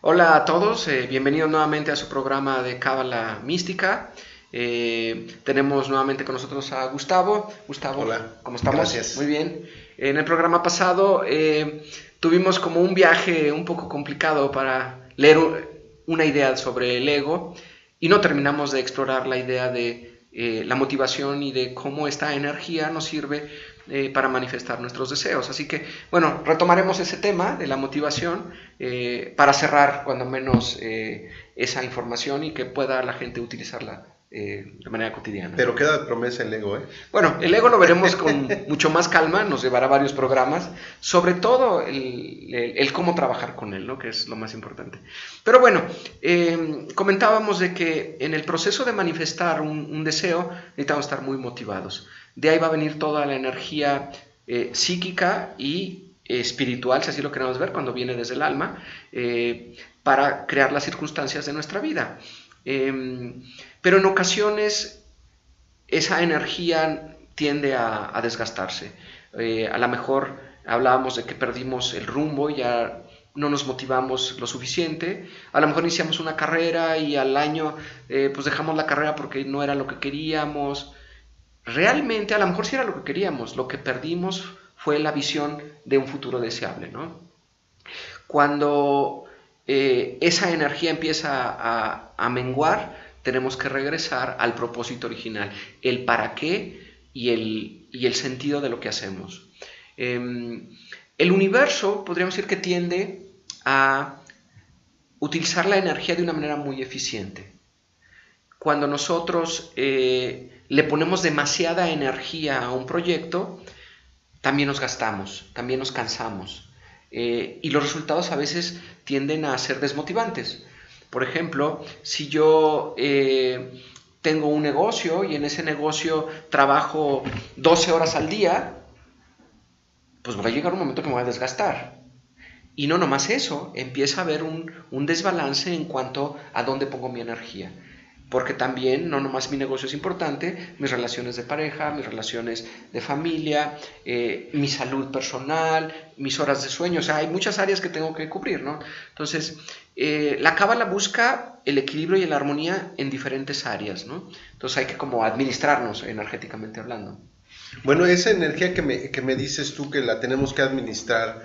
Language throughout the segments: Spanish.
Hola a todos, bienvenidos nuevamente a su programa de Cábala Mística. Tenemos nuevamente con nosotros a Gustavo. Gustavo, Hola, ¿cómo estamos? gracias. Muy bien. En el programa pasado tuvimos como un viaje un poco complicado para leer una idea sobre el ego y no terminamos de explorar la idea de la motivación y de cómo esta energía nos sirve para manifestar nuestros deseos. Así que, bueno, retomaremos ese tema de la motivación para cerrar cuando menos esa información y que pueda la gente utilizarla de manera cotidiana. Pero queda de promesa el ego, ¿eh? Bueno, el ego lo veremos con mucho más calma, nos llevará varios programas, sobre todo el cómo trabajar con él, ¿no? Que es lo más importante. Pero bueno, comentábamos de que en el proceso de manifestar un deseo necesitamos estar muy motivados. De ahí va a venir toda la energía psíquica y espiritual, si así lo queremos ver, cuando viene desde el alma, para crear las circunstancias de nuestra vida. Pero en ocasiones esa energía tiende a desgastarse. A lo mejor hablábamos de que perdimos el rumbo, ya no nos motivamos lo suficiente. A lo mejor iniciamos una carrera y al año pues dejamos la carrera porque no era lo que queríamos. Realmente a lo mejor sí era lo que queríamos, lo que perdimos fue la visión de un futuro deseable, ¿no? Cuando esa energía empieza a menguar, tenemos que regresar al propósito original, el para qué y el sentido de lo que hacemos. El universo, podríamos decir que tiende a utilizar la energía de una manera muy eficiente. Cuando nosotros le ponemos demasiada energía a un proyecto, también nos gastamos, también nos cansamos. Y los resultados a veces tienden a ser desmotivantes. Por ejemplo, si yo tengo un negocio y en ese negocio trabajo 12 horas al día, pues va a llegar un momento que me voy a desgastar. Y no nomás eso, empieza a haber un desbalance en cuanto a dónde pongo mi energía. Porque también no nomás mi negocio es importante, mis relaciones de pareja, mis relaciones de familia, mi salud personal, mis horas de sueño, o sea, hay muchas áreas que tengo que cubrir, ¿no? Entonces, la cábala busca el equilibrio y la armonía en diferentes áreas, ¿no? Entonces hay que como administrarnos energéticamente hablando. Bueno, esa energía que me dices tú que la tenemos que administrar,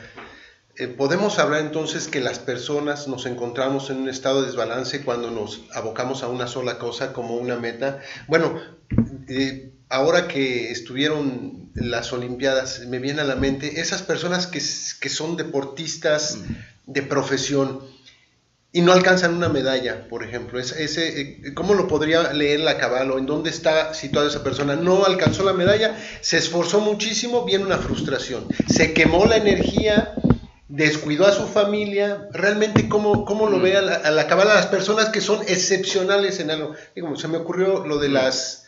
podemos hablar entonces que las personas nos encontramos en un estado de desbalance cuando nos abocamos a una sola cosa como una meta. Bueno, ahora que estuvieron las Olimpiadas, me viene a la mente esas personas que son deportistas de profesión y no alcanzan una medalla, por ejemplo. ¿Cómo lo podría leer la cábala? ¿En dónde está situada esa persona? No alcanzó la medalla, se esforzó muchísimo, viene una frustración. Se quemó la energía, descuidó a su familia. Realmente, ¿cómo lo ve a la cábala las personas que son excepcionales en algo? Digo, se me ocurrió lo de las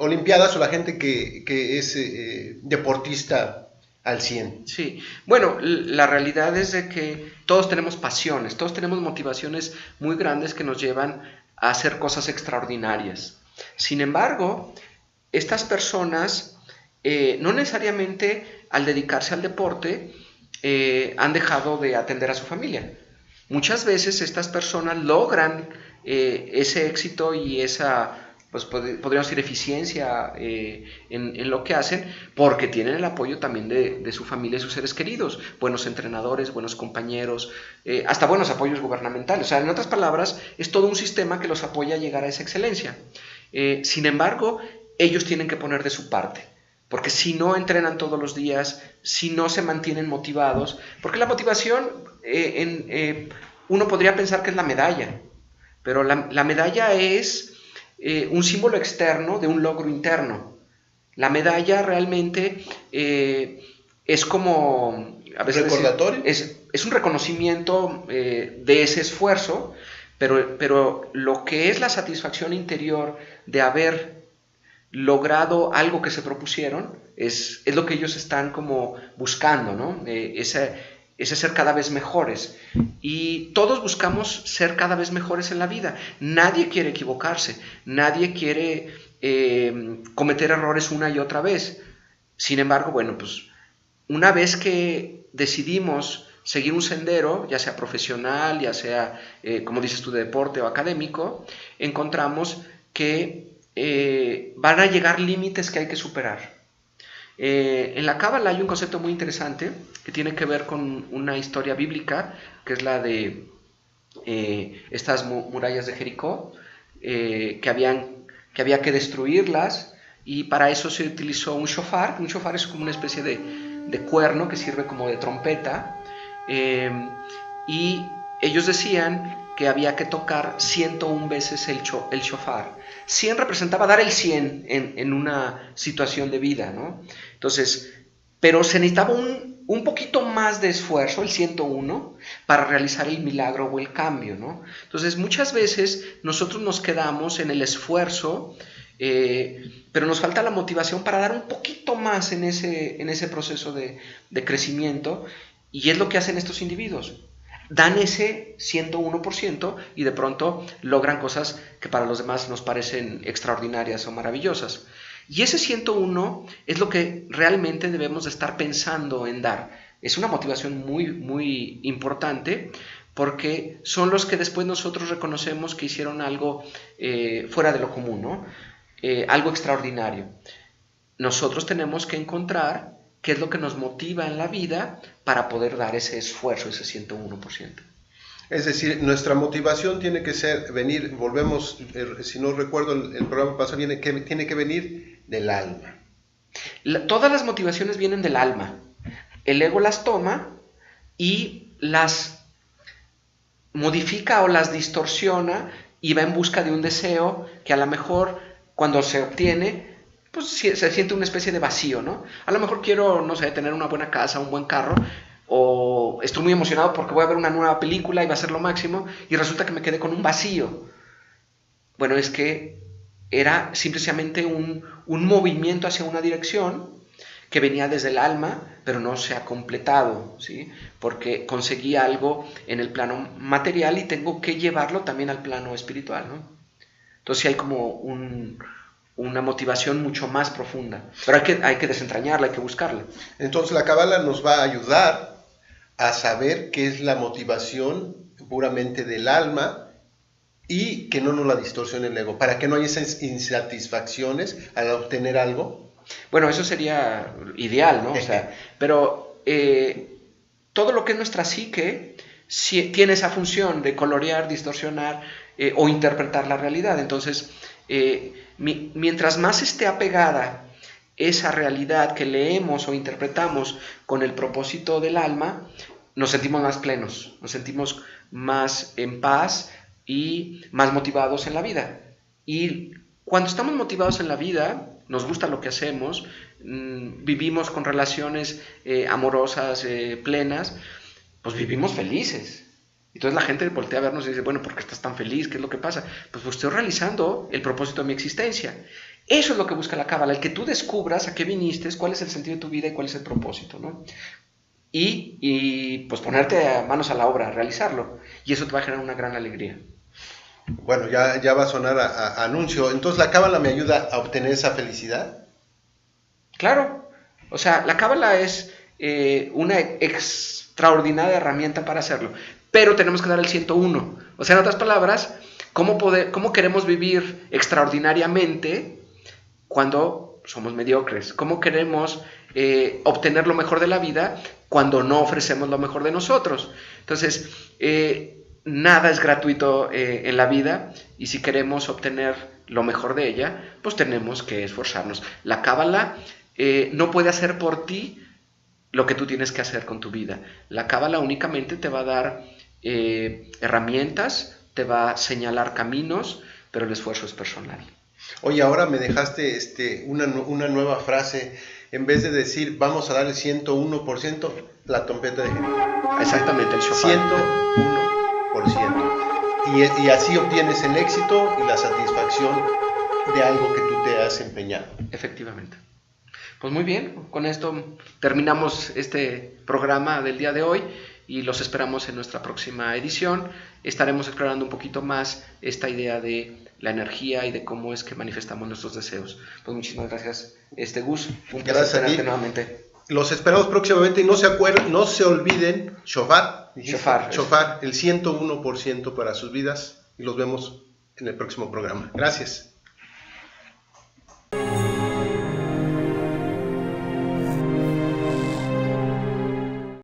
Olimpiadas o la gente que es deportista al 100. Sí, bueno, la realidad es de que todos tenemos pasiones, todos tenemos motivaciones muy grandes que nos llevan a hacer cosas extraordinarias. Sin embargo, estas personas no necesariamente al dedicarse al deporte han dejado de atender a su familia. Muchas veces estas personas logran ese éxito y esa, pues podríamos decir, eficiencia en lo que hacen, porque tienen el apoyo también de su familia y sus seres queridos, buenos entrenadores, buenos compañeros, hasta buenos apoyos gubernamentales. O sea, en otras palabras, es todo un sistema que los apoya a llegar a esa excelencia. Sin embargo, ellos tienen que poner de su parte, porque si no entrenan todos los días, si no se mantienen motivados, porque la motivación, uno podría pensar que es la medalla, pero la medalla es un símbolo externo de un logro interno. La medalla realmente es como, a veces ¿Recordatorio? Es un reconocimiento de ese esfuerzo, pero lo que es la satisfacción interior de haber logrado algo que se propusieron es lo que ellos están como buscando, ¿no? Ese ser cada vez mejores. Y todos buscamos ser cada vez mejores en la vida. Nadie quiere equivocarse, nadie quiere cometer errores una y otra vez. Sin embargo, bueno, pues una vez que decidimos seguir un sendero, ya sea profesional, ya sea, como dices tú, de deporte o académico, encontramos que van a llegar límites que hay que superar. En la Cábala hay un concepto muy interesante que tiene que ver con una historia bíblica, que es la de estas murallas de Jericó, que había que destruirlas, y para eso se utilizó un shofar. Un shofar es como una especie de cuerno que sirve como de trompeta, y ellos decían que había que tocar 101 veces el shofar. 100 representaba dar el 100 en una situación de vida, ¿no? Entonces, pero se necesitaba un poquito más de esfuerzo, el 101, para realizar el milagro o el cambio, ¿no? Entonces, muchas veces nosotros nos quedamos en el esfuerzo, pero nos falta la motivación para dar un poquito más en ese proceso de crecimiento, y es lo que hacen estos individuos. Dan ese 101% y de pronto logran cosas que para los demás nos parecen extraordinarias o maravillosas. Y ese 101 es lo que realmente debemos de estar pensando en dar. Es una motivación muy, muy importante, porque son los que después nosotros reconocemos que hicieron algo fuera de lo común, ¿no? Algo extraordinario. Nosotros tenemos que encontrar qué es lo que nos motiva en la vida para poder dar ese esfuerzo, ese 101%. Es decir, nuestra motivación tiene que ser volvemos, si no recuerdo el programa pasado, tiene que venir del alma. Todas las motivaciones vienen del alma. El ego las toma y las modifica o las distorsiona, y va en busca de un deseo que a lo mejor cuando se obtiene, pues se siente una especie de vacío, ¿no? A lo mejor quiero, no sé, tener una buena casa, un buen carro, o estoy muy emocionado porque voy a ver una nueva película y va a ser lo máximo, y resulta que me quedé con un vacío. Bueno, es que era simplemente un movimiento hacia una dirección que venía desde el alma, pero no se ha completado, ¿sí? Porque conseguí algo en el plano material y tengo que llevarlo también al plano espiritual, ¿no? Entonces hay como una motivación mucho más profunda, pero hay que desentrañarla, hay que buscarla. Entonces la Cábala nos va a ayudar a saber qué es la motivación puramente del alma y que no nos la distorsione el ego, para que no haya esas insatisfacciones al obtener algo. Bueno, eso sería ideal, ¿no? O sea, pero todo lo que es nuestra psique tiene esa función de colorear, distorsionar o interpretar la realidad. Entonces, mientras más esté apegada esa realidad que leemos o interpretamos con el propósito del alma, nos sentimos más plenos, nos sentimos más en paz y más motivados en la vida. Y cuando estamos motivados en la vida, nos gusta lo que hacemos, vivimos con relaciones amorosas, plenas, pues vivimos felices. Entonces la gente voltea a vernos y dice, bueno, ¿por qué estás tan feliz? ¿Qué es lo que pasa? Pues estoy realizando el propósito de mi existencia. Eso es lo que busca la Cábala, el que tú descubras a qué viniste, cuál es el sentido de tu vida y cuál es el propósito, ¿no? Y pues ponerte manos a la obra, realizarlo. Y eso te va a generar una gran alegría. Bueno, ya va a sonar a anuncio. Entonces, ¿la Cábala me ayuda a obtener esa felicidad? Claro. O sea, la Cábala es una extraordinaria herramienta para hacerlo. Pero tenemos que dar el 101. O sea, en otras palabras, ¿cómo queremos vivir extraordinariamente cuando somos mediocres? ¿Cómo queremos obtener lo mejor de la vida cuando no ofrecemos lo mejor de nosotros? Entonces, nada es gratuito en la vida, y si queremos obtener lo mejor de ella, pues tenemos que esforzarnos. La Cábala no puede hacer por ti lo que tú tienes que hacer con tu vida. La Cábala únicamente te va a dar herramientas, te va a señalar caminos, pero el esfuerzo es personal. Oye, ahora me dejaste una nueva frase. En vez de decir, vamos a dar el 101%, la trompeta de Jericó. Exactamente, el shofar. 101%. Y así obtienes el éxito y la satisfacción de algo que tú te has empeñado. Efectivamente. Pues muy bien, con esto terminamos este programa del día de hoy y los esperamos en nuestra próxima edición. Estaremos explorando un poquito más esta idea de la energía y de cómo es que manifestamos nuestros deseos. Pues muchísimas gracias, Gus. Un placer tenerte nuevamente. Los esperamos próximamente y no se olviden, Shofar, el 101% para sus vidas, y los vemos en el próximo programa. Gracias.